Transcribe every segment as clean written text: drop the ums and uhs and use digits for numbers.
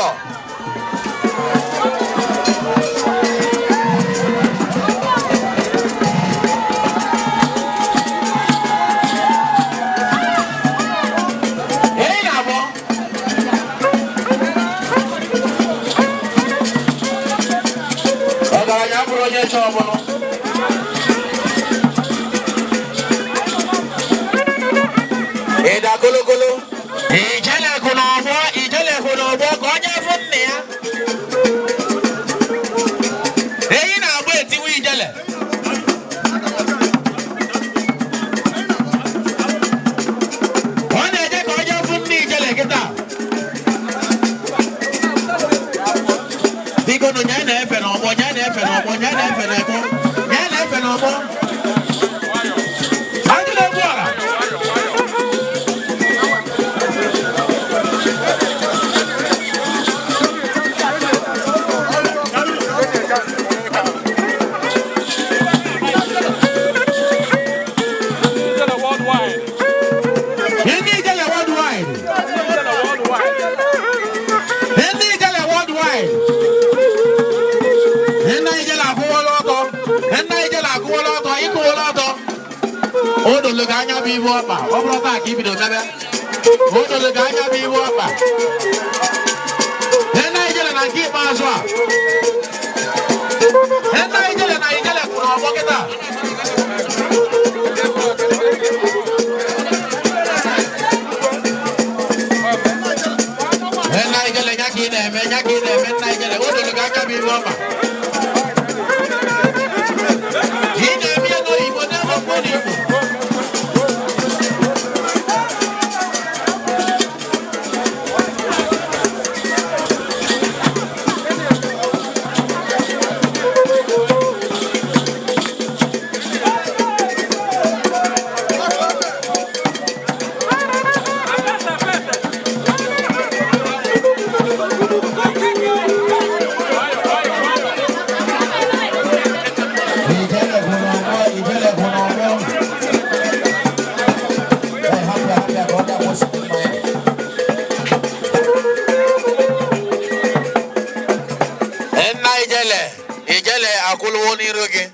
Uzo. Eda golo golo. Ijele kono bo konya funne ya. Eyi na agbo eti wi ijele. Ona eje konya funne ijele kita. Bigo no nya na efe no bo nya na efe no bo nya na efe no bo. Nya na efe no bo. Adile bora. Odo le ganya bibo apa. Obro ta ki bido mebe. Odo le ganya bibo apa. Hena ijele na ki mazwa. Hena ijele na ijele kuno oboketa. Hena ijele nyaki na hena ijele odo le ganya bibo apa. Hina mi no ibo na mo ni. Ijele akulu woni roge.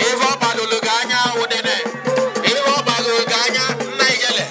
Evo badulu ganya wodene. Evo badulu ganya na ijele.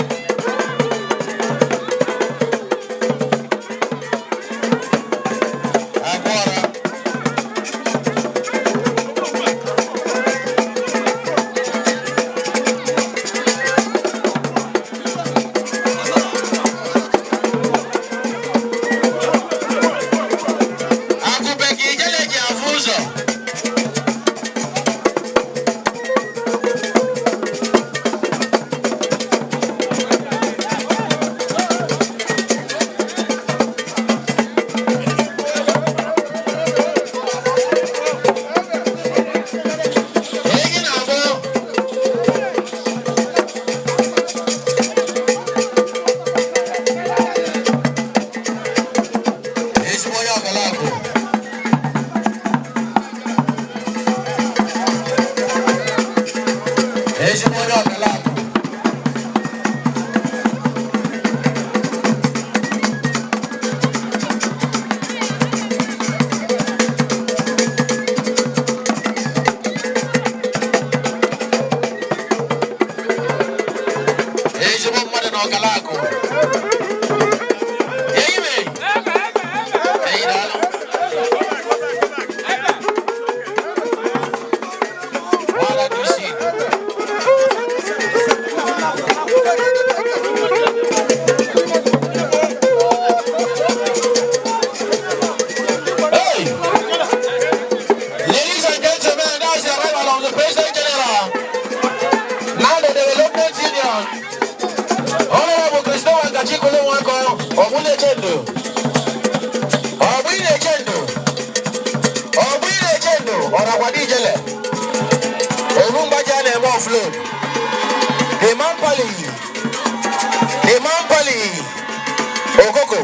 Okoko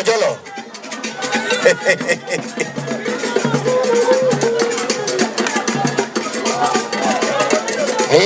jolo.